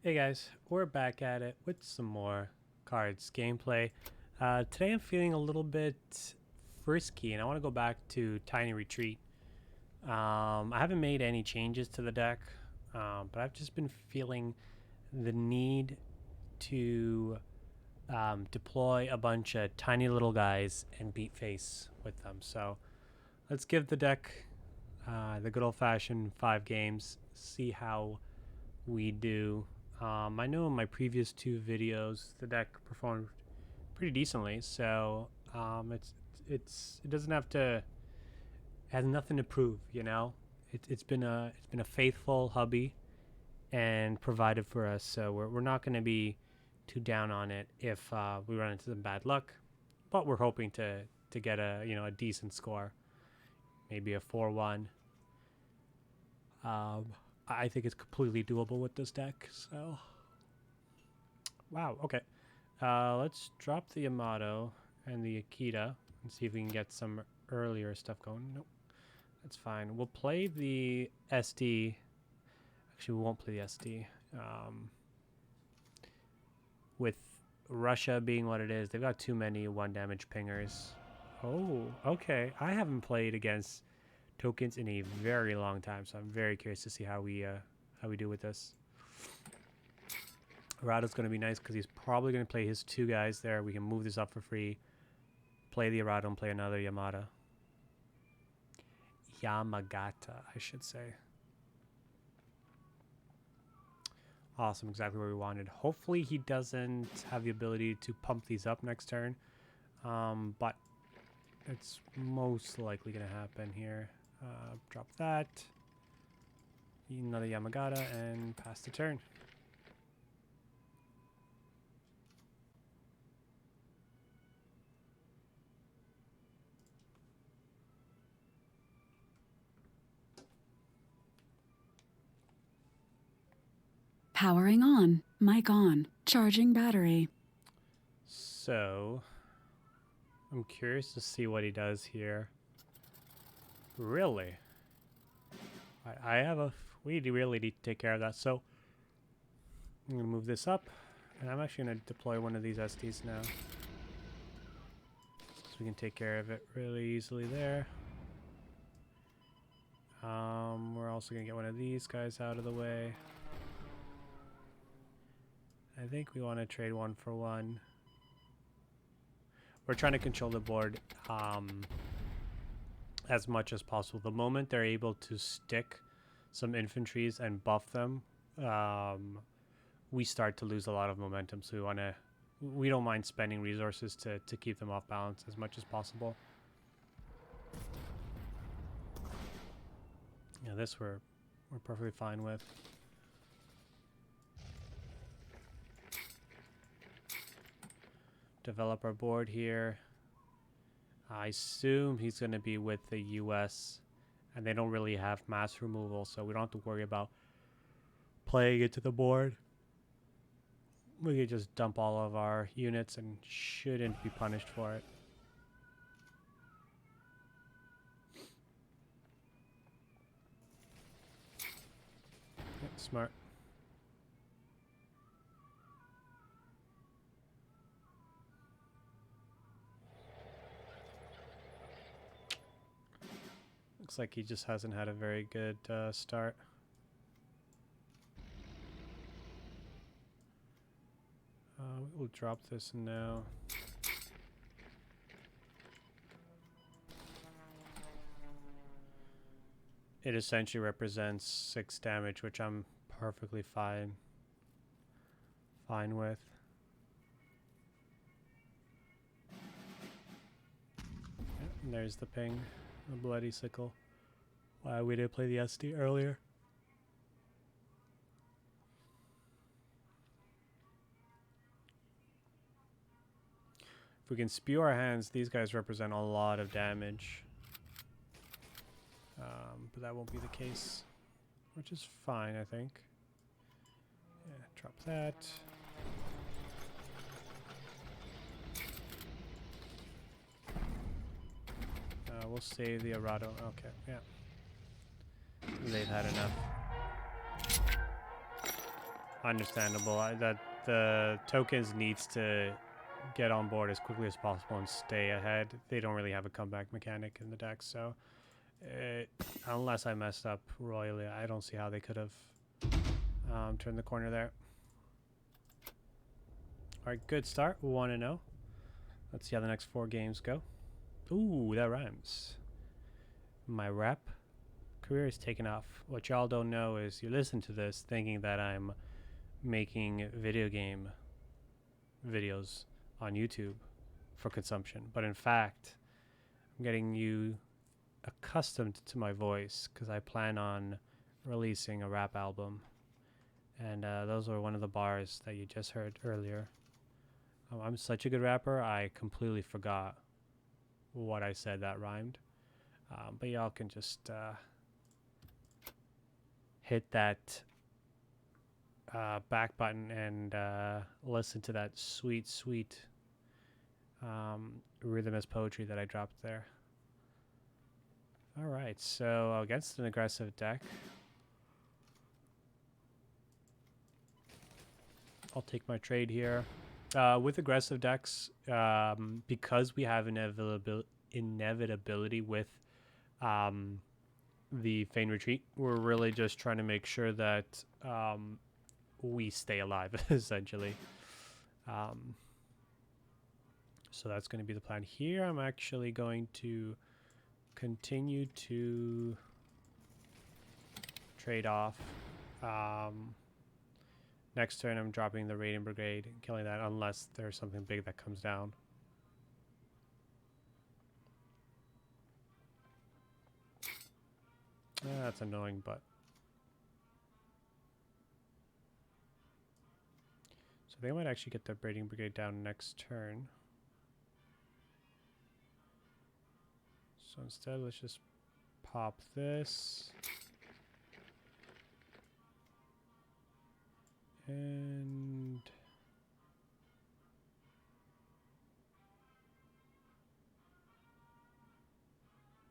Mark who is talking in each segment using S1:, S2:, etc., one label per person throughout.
S1: Hey guys, we're back at it with some more cards gameplay. Today I'm feeling a little bit frisky and I want to go back to Tiny Retreat. I haven't made any changes to the deck, but I've just been feeling the need to deploy a bunch of tiny little guys and beat face with them. So let's give the deck the good old-fashioned 5 games, see how we do. I know in my previous 2 videos the deck performed pretty decently, so it doesn't have to, it has nothing to prove, you know. It's been a faithful hubby and provided for us, so we're not going to be too down on it if we run into some bad luck, but we're hoping to get a decent score, maybe a 4-1. I think it's completely doable with this deck, so... Wow, okay. Let's drop the Yamato and the Akita and see if we can get some earlier stuff going. Nope, that's fine. We'll play the SD. Actually, we won't play the SD. With Russia being what it is, they've got too many 1-damage pingers. Oh, okay. I haven't played against tokens in a very long time, so I'm very curious to see how we do with this. Arado's going to be nice because he's probably going to play his 2 guys there. We can move this up for free, play the Arado and play another Yamagata, I should say. Awesome, exactly where we wanted. Hopefully he doesn't have the ability to pump these up next turn, but it's most likely going to happen here. Drop that, another Yamagata, and pass the turn.
S2: Powering on. Mic on. Charging battery.
S1: So, I'm curious to see what he does here. Really? I have a... We really need to take care of that. So, I'm going to move this up. And I'm actually going to deploy one of these SDs now. So we can take care of it really easily there. We're also going to get one of these guys out of the way. I think we want to trade 1 for 1. We're trying to control the board as much as possible. The moment they're able to stick some infantries and buff them, we start to lose a lot of momentum. So we don't mind spending resources to keep them off balance as much as possible. Yeah, this we're perfectly fine with. Develop our board here. I assume he's going to be with the US, and they don't really have mass removal, so we don't have to worry about playing it to the board. We could just dump all of our units and shouldn't be punished for it. Yep, smart. Looks like he just hasn't had a very good start. We'll drop this now. It essentially represents 6 damage, which I'm perfectly fine with. Yep, and there's the ping. A bloody sickle. Why we didn't play the SD earlier. If we can spew our hands, these guys represent a lot of damage. But that won't be the case, which is fine, I think. Yeah, drop that. We'll save the Arado. Okay, yeah. They've had enough. understandable. That the tokens needs to get on board as quickly as possible and stay ahead. They don't really have a comeback mechanic in the deck, so unless I messed up royally, I don't see how they could have turned the corner there. All right, good start. 1-0. Let's see how the next 4 games go. Ooh, that rhymes. My rap career is taking off. What y'all don't know is you listen to this thinking that I'm making video game videos on YouTube for consumption, but in fact I'm getting you accustomed to my voice because I plan on releasing a rap album, and those were one of the bars that you just heard earlier. I'm such a good rapper, I completely forgot what I said that rhymed, but y'all can just hit that back button and listen to that sweet, sweet rhythm as poetry that I dropped there. All right, so against an aggressive deck, I'll take my trade here. With aggressive decks, because we have inevitability with the Feign Retreat, we're really just trying to make sure that we stay alive, essentially. So that's going to be the plan here. I'm actually going to continue to trade off. Next turn, I'm dropping the Raiding Brigade and killing that unless there's something big that comes down. That's annoying, but... So they might actually get the Raiding Brigade down next turn. So instead, let's just pop this. And...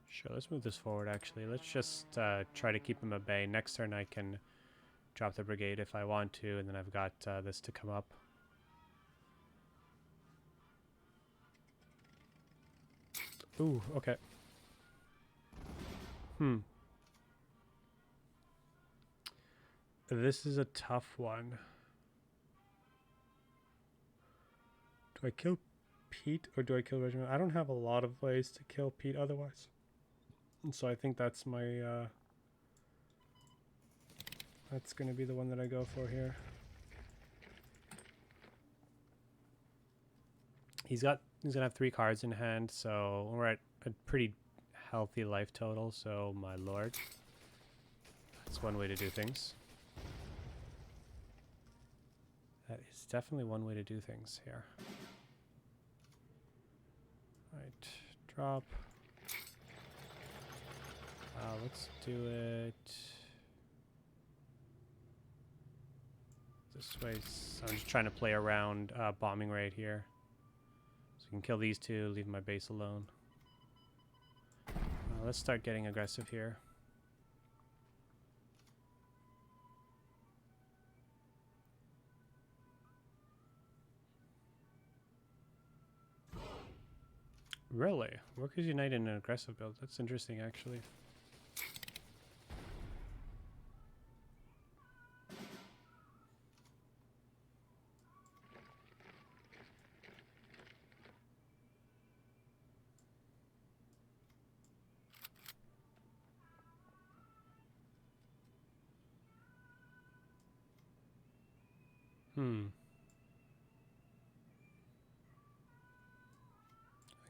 S1: Sure, let's move this forward, actually. Let's just try to keep him at bay. Next turn, I can drop the brigade if I want to, and then I've got this to come up. Ooh, okay. This is a tough one. Do I kill Pete or do I kill Regiment? I don't have a lot of ways to kill Pete otherwise. And so I think that's my... that's going to be the one that I go for here. He's going to have 3 cards in hand, so we're at a pretty healthy life total, so my lord. That's one way to do things. That is definitely one way to do things here. Right, drop. Let's do it this way. So I'm just trying to play around bombing raid here. So I can kill these 2, leave my base alone. Let's start getting aggressive here. Really? Workers Unite in an aggressive build. That's interesting, actually.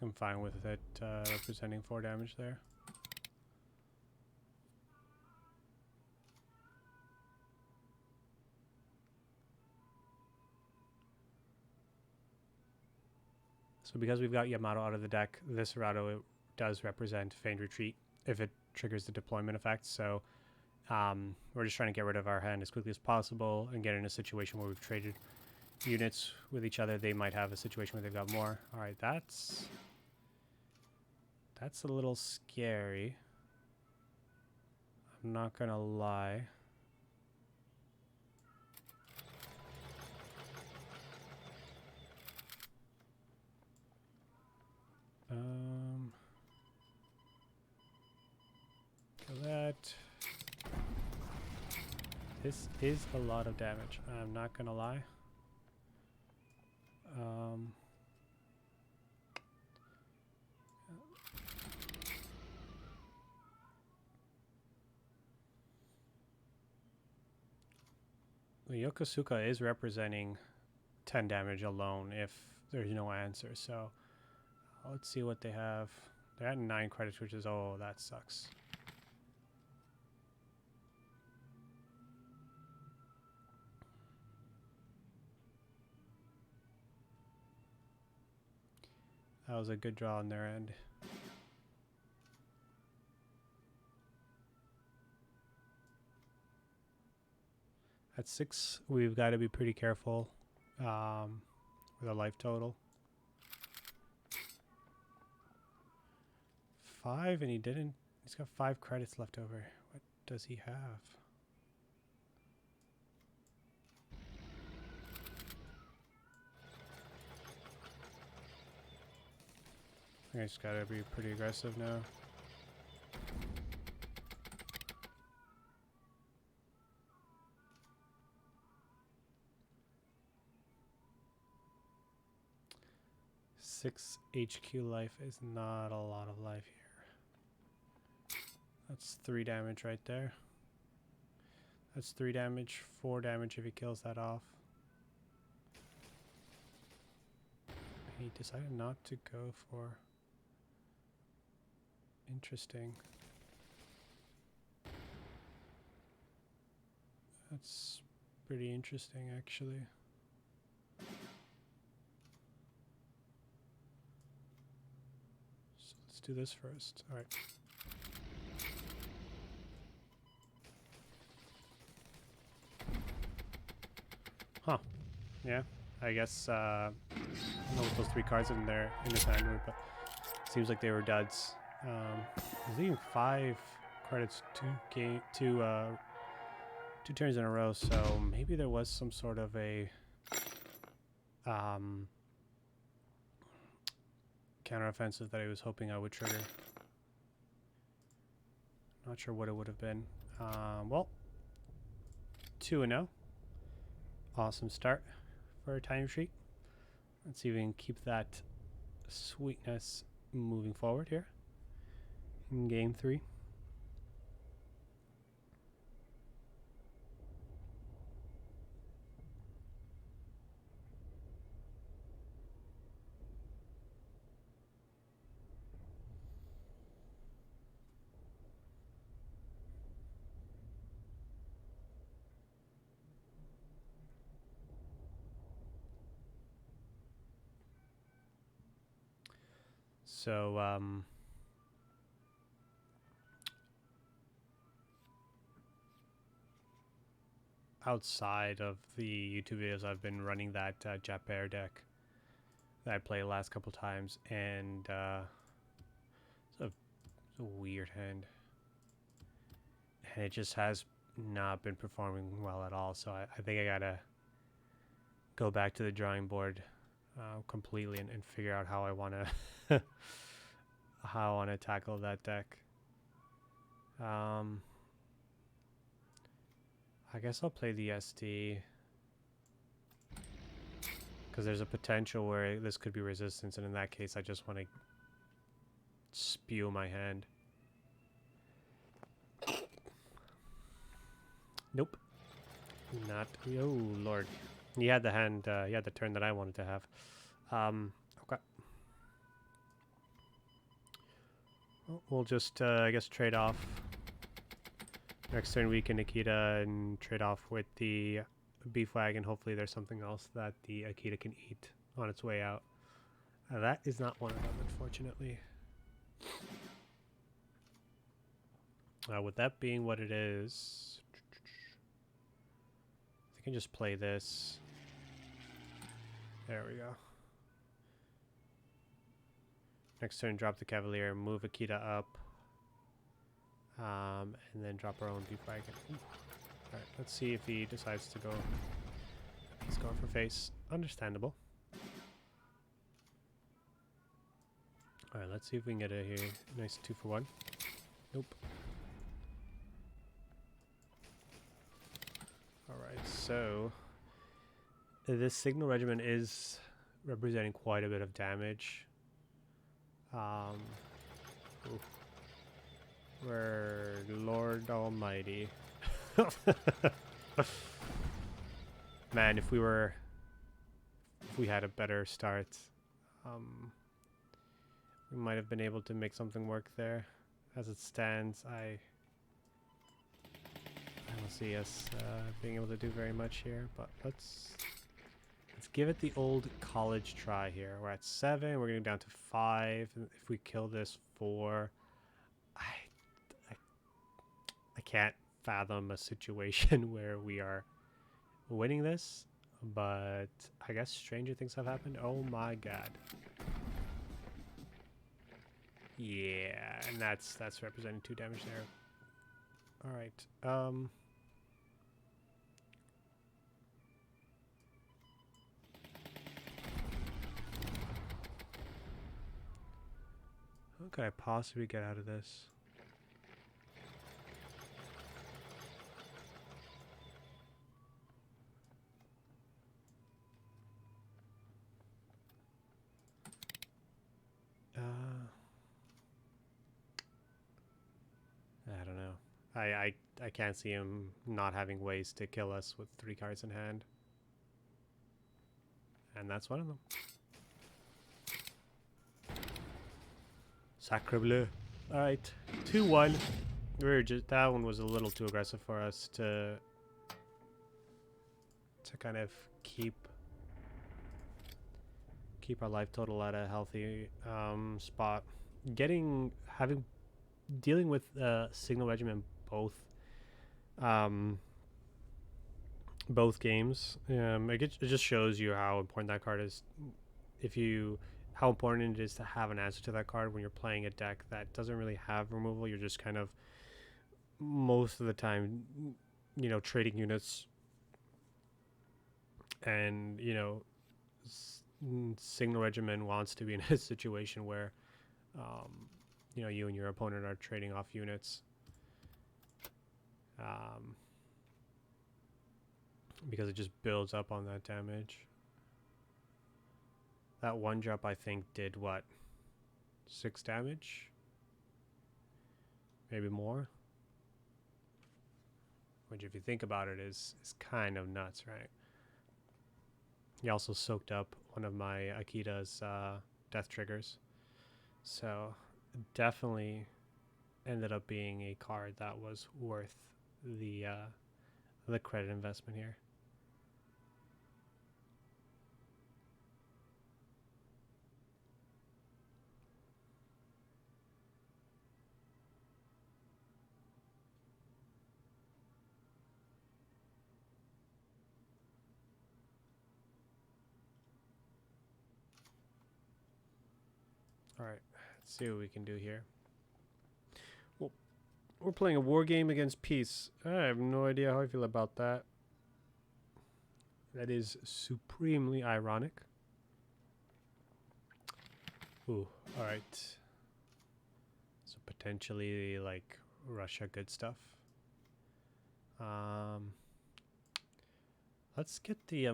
S1: I'm fine with it representing 4 damage there. So because we've got Yamato out of the deck, this Rado does represent Feign Retreat if it triggers the deployment effect. So we're just trying to get rid of our hand as quickly as possible and get in a situation where we've traded units with each other. They might have a situation where they've got more. All right, that's a little scary. I'm not gonna lie. This is a lot of damage. I'm not gonna lie. The Yokosuka is representing 10 damage alone if there's no answer. So let's see what they have. They're at 9 credits, which is, oh, that sucks. That was a good draw on their end. At 6, we've got to be pretty careful with our life total. 5, and he didn't. He's got 5 credits left over. What does he have? I just gotta be pretty aggressive now. Six HQ life is not a lot of life here. That's 3 damage right there. That's 3 damage, 4 damage if he kills that off. He decided not to go for... Interesting. That's pretty interesting, actually. So let's do this first. All right. Huh. Yeah. I guess I don't know what those 3 cards in there in his hand were, but it seems like they were duds. He's leaving 5 credits, 2 turns in a row, so maybe there was some sort of a counteroffensive that I was hoping I would trigger. Not sure what it would have been. Well, 2-0. Awesome start for a Tiny Retreat. Let's see if we can keep that sweetness moving forward here in game 3. So outside of the YouTube videos, I've been running that GER deck that I played the last couple times, and it's a weird hand, and it just has not been performing well at all. So I think I gotta go back to the drawing board completely and figure out how I want to how I want to tackle that deck. I guess I'll play the SD because there's a potential where this could be resistance, and in that case I just want to spew my hand. Nope. Not. Oh lord. He had the hand, he had the turn that I wanted to have. Okay. Well, we'll just, I guess, trade off. Next turn we can Akita and trade off with the beef wagon. Hopefully there's something else that the Akita can eat on its way out. That is not one of them, unfortunately. With that being what it is, I can just play this. There we go. Next turn, drop the Cavalier, move Akita up, and then drop our own beef wagon. Alright, let's see if he decides to go. He's going for face. Understandable. Alright, let's see if we can get a here. Nice 2-for-1. Nope. so this signal regiment is representing quite a bit of damage. Oof. We're Lord Almighty. Man, if we had a better start, we might have been able to make something work there. As it stands, I don't see us being able to do very much here, but let's give it the old college try here. We're at 7, we're getting down to 5, and if we kill this 4, I can't fathom a situation where we are winning this, but I guess stranger things have happened. Oh my god. Yeah, and that's representing 2 damage there. All right. How could I possibly get out of this? I don't know. I can't see him not having ways to kill us with 3 cards in hand. And that's one of them. Sacre bleu. Alright. 2-1. That one was a little too aggressive for us to kind of keep our life total at a healthy spot. Dealing with signal regiment both games, it just shows you how important that card is. How important it is to have an answer to that card when you're playing a deck that doesn't really have removal. You're just kind of most of the time, trading units, and signal regiment wants to be in a situation where you and your opponent are trading off units, because it just builds up on that damage. That 1-drop I think did what, 6 damage, maybe more, which if you think about it is kind of nuts, right? He also soaked up one of my Akita's death triggers, so definitely ended up being a card that was worth the credit investment here. All right, let's see what we can do here. Well, we're playing a war game against peace. I have no idea how I feel about that. That is supremely ironic. Ooh, all right. So potentially like Russia good stuff. Let's get the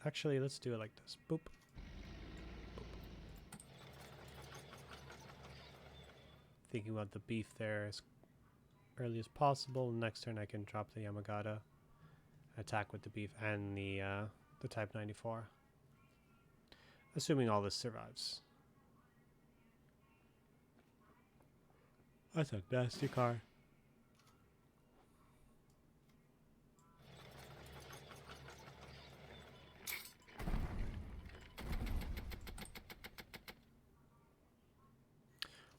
S1: actually, let's do it like this. Boop. Boop. Thinking about the beef there as early as possible. Next turn I can drop the Yamagata, attack with the beef and the Type 94. Assuming all this survives. That's a nasty card.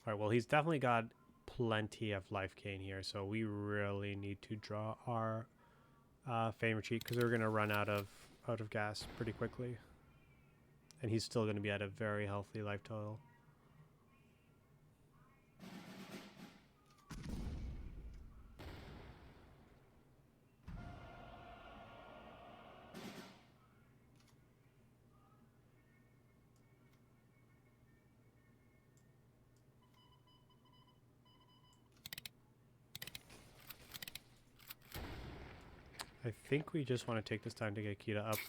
S1: Alright, well, he's definitely got plenty of life gain here, so we really need to draw our Fame Retreat, because we're going to run out of gas pretty quickly. And he's still going to be at a very healthy life total. I think we just want to take this time to get Akita up.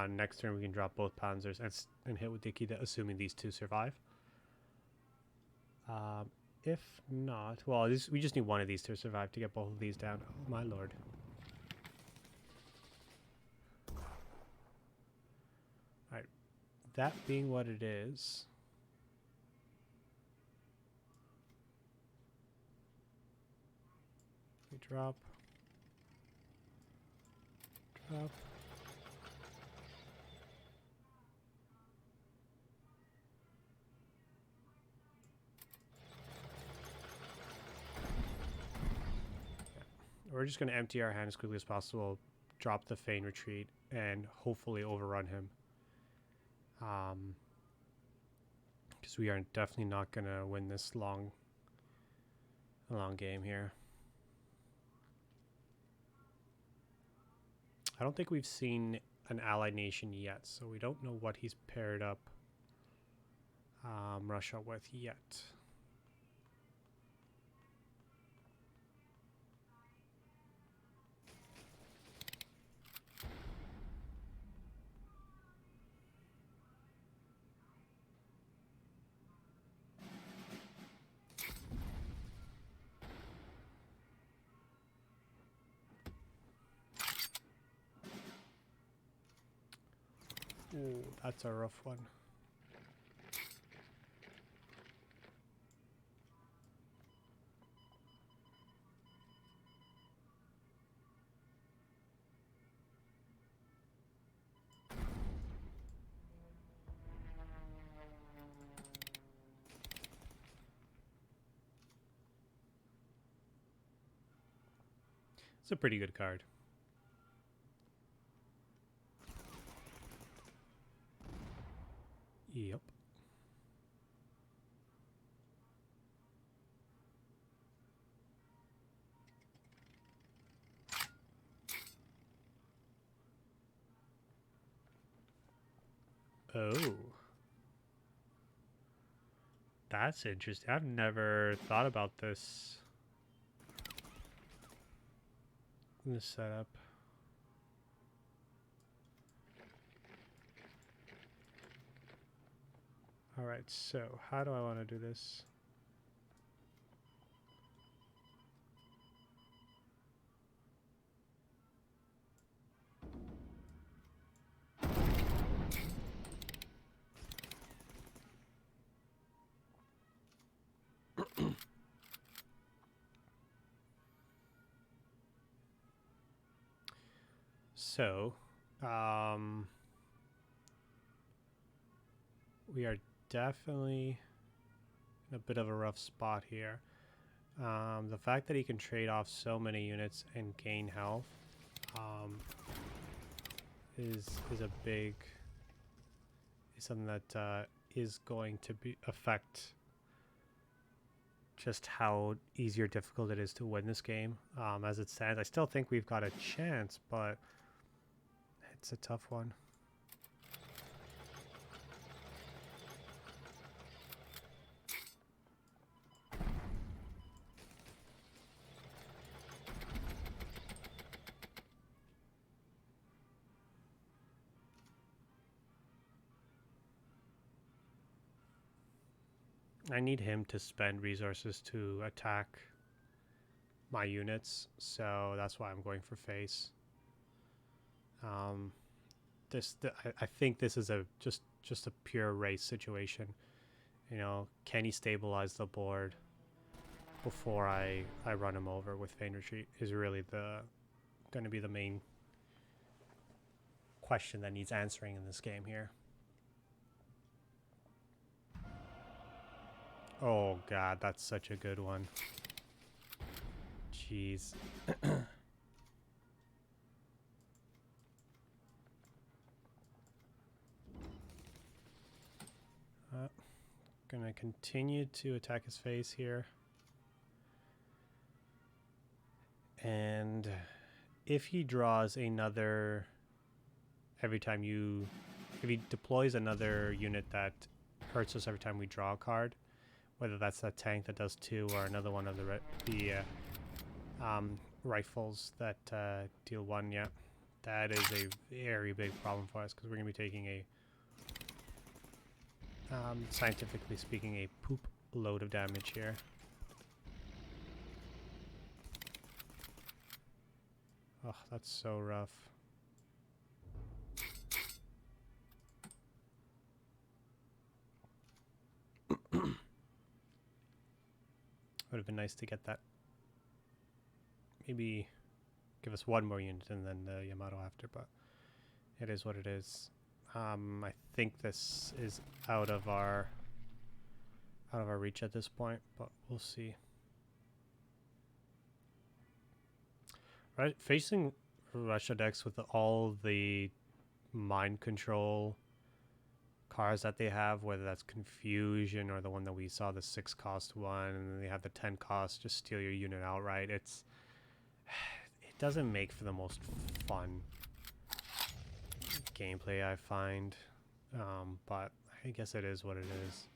S1: Next turn we can drop both Panzers and hit with the Akita, assuming these two survive. If not, well, we just need one of these to survive to get both of these down. Oh my lord. Alright, that being what it is... we drop. Drop. We're just going to empty our hand as quickly as possible, drop the Feign Retreat, and hopefully overrun him. Because we are definitely not going to win this long game here. I don't think we've seen an allied nation yet, so we don't know what he's paired up Russia with yet. Ooh, that's a rough one. It's a pretty good card. Yep. Oh. That's interesting. I've never thought about this setup. All right, so how do I want to do this? So, we are definitely in a bit of a rough spot here. The fact that he can trade off so many units and gain health is something that is going to affect just how easy or difficult it is to win this game. As it stands, I still think we've got a chance, but it's a tough one. I need him to spend resources to attack my units, so that's why I'm going for face. I think this is just a pure race situation. You know, can he stabilize the board before I run him over with Feign Retreat is really going to be the main question that needs answering in this game here. Oh god, that's such a good one. Jeez. Gonna continue to attack his face here. And if he draws another, if he deploys another unit that hurts us every time we draw a card, whether that's a tank that does 2 or another one of rifles that deal 1. Yeah, that is a very big problem for us because we're going to be taking a, scientifically speaking, a poop load of damage here. Oh, that's so rough. Would have been nice to get that. Maybe give us 1 more unit and then the Yamato after, but it is what it is. I think this is out of our reach at this point, but we'll see. Right, facing Russia decks with all the mind control cards that they have, whether that's Confusion or the one that we saw, the 6 cost one, and then they have the 10 cost, just steal your unit outright. It doesn't make for the most fun gameplay, I find, but I guess it is what it is.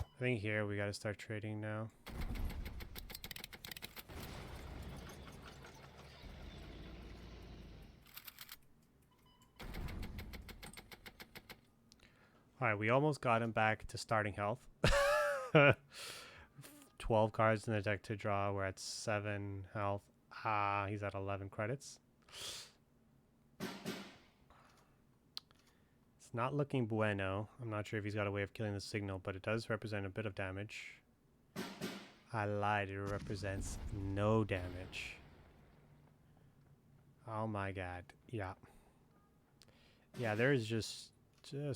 S1: I think here we gotta start trading now. Alright, we almost got him back to starting health. 12 cards in the deck to draw. We're at 7 health. Ah, he's at 11 credits. It's not looking bueno. I'm not sure if he's got a way of killing the signal, but it does represent a bit of damage. I lied. It represents no damage. Oh my god. Yeah. Yeah, there's just too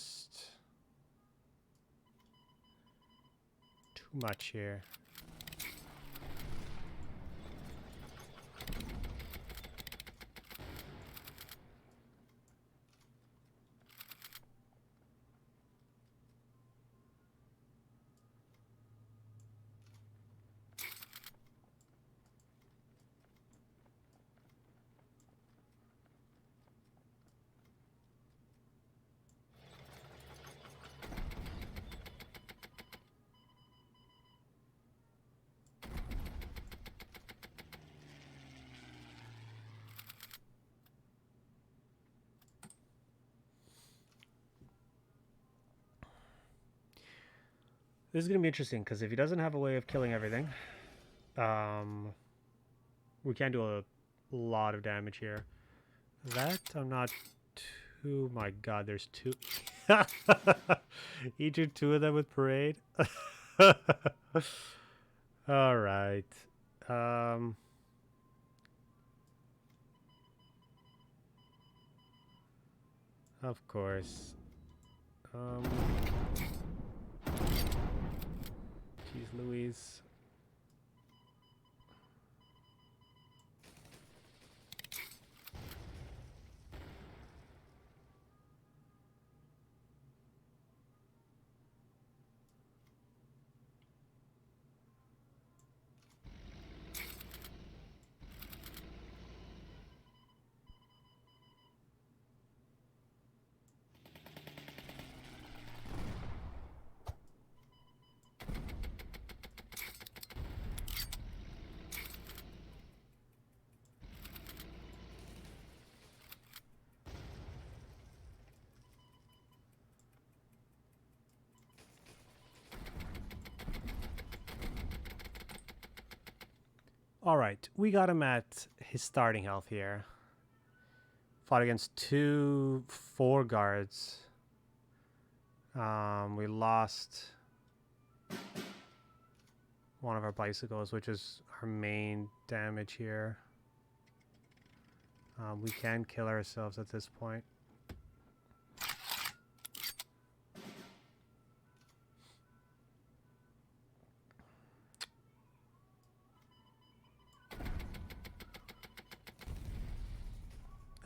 S1: much here. This is going to be interesting because if he doesn't have a way of killing everything, we can do a lot of damage here. That I'm not too... My god, there's 2. He drew 2 of them with Parade. Alright. Of course. Jeez Louise. All right, we got him at his starting health here. Fought against 2 4 guards. We lost one of our bicycles, which is our main damage here. We can kill ourselves at this point.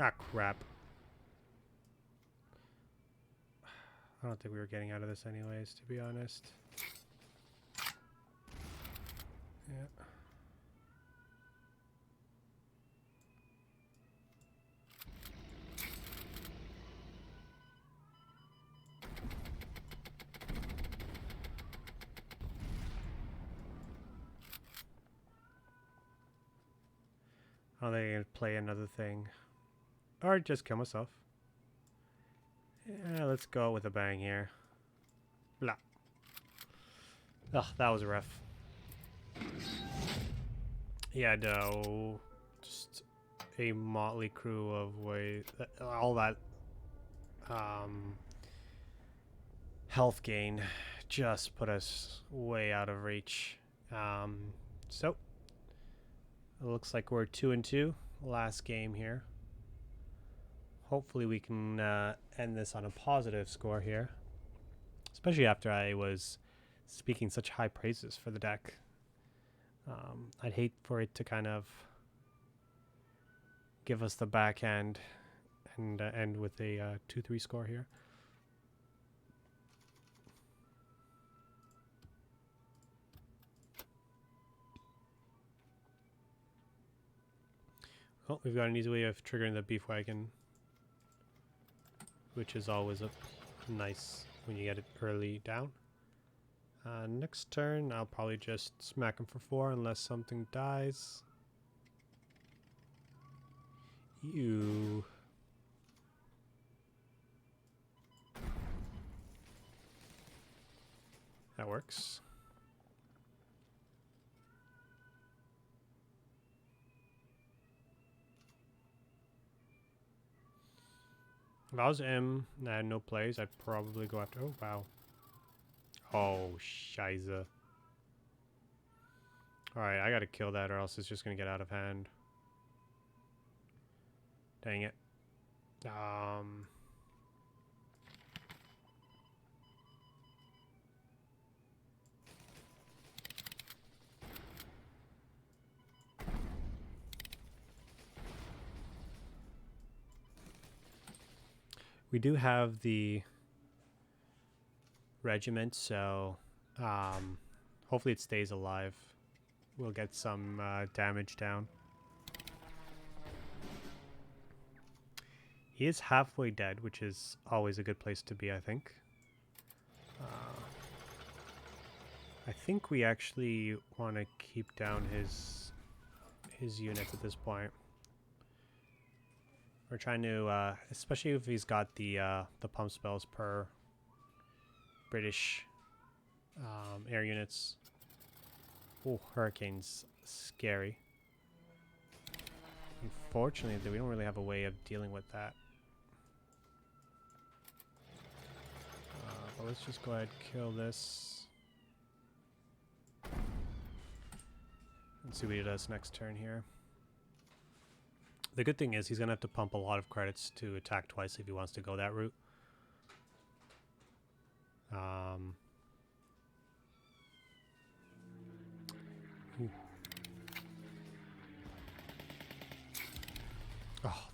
S1: Ah, crap. I don't think we were getting out of this anyways, to be honest. Yeah. I don't think I can play another thing. Or just kill myself. Yeah, let's go with a bang here. Blah. Ugh, that was rough. Yeah, no. Just a motley crew of all that health gain just put us way out of reach. So it looks like we're 2-2. Last game here. Hopefully we can end this on a positive score here. Especially after I was speaking such high praises for the deck. I'd hate for it to kind of give us the backhand and end with a 2-3 score here. Oh, we've got an easy way of triggering the beef wagon, which is always nice when you get it early down. Next turn, I'll probably just smack him for 4 unless something dies. You. That works. If I was M and I had no plays, I'd probably go after... Oh, wow. Oh, shiza. Alright, I gotta kill that or else it's just gonna get out of hand. Dang it. We do have the regiment, so hopefully it stays alive. We'll get some damage down. He is halfway dead, which is always a good place to be, I think. I think we actually want to keep down his units at this point. We're trying to, especially if he's got the pump spells per British air units. Oh, Hurricane's scary. Unfortunately, we don't really have a way of dealing with that. But let's just go ahead and kill this. And see what he does next turn here. The good thing is he's going to have to pump a lot of credits to attack twice if he wants to go that route. Oh,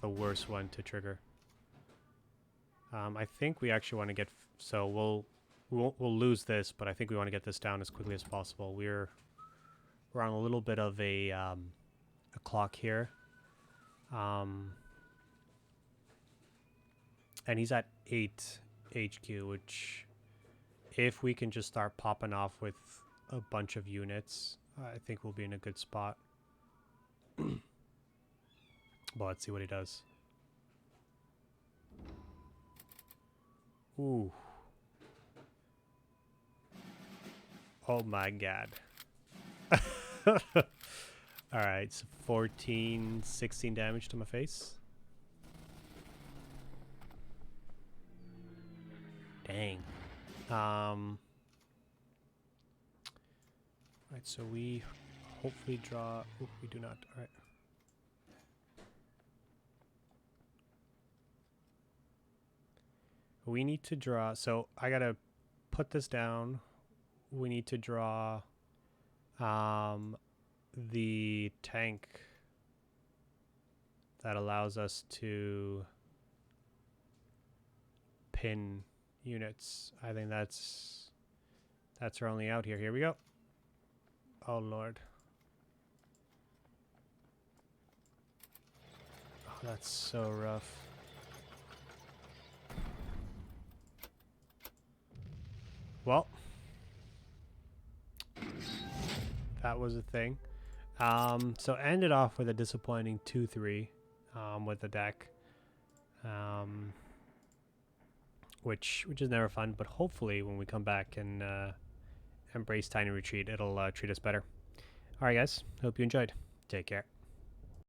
S1: the worst one to trigger. I think we actually want to get... So we'll lose this, but I think we want to get this down as quickly as possible. We're on a little bit of a clock here. And he's at 8 HQ, which if we can just start popping off with a bunch of units, I think we'll be in a good spot. But let's see what he does. Ooh. Oh my god. Alright, so 14, 16 damage to my face. Dang. Right, so we hopefully draw... Oh, we do not. Alright. We need to draw. So I gotta put this down. We need to draw the tank that allows us to pin units. I think that's our only out here. Here we go. Oh Lord. Oh, that's so rough. Well, that was a thing. So ended off with a disappointing 2-3 with the deck, which is never fun. But hopefully, when we come back and embrace Tiny Retreat, it'll treat us better. All right, guys. Hope you enjoyed. Take care.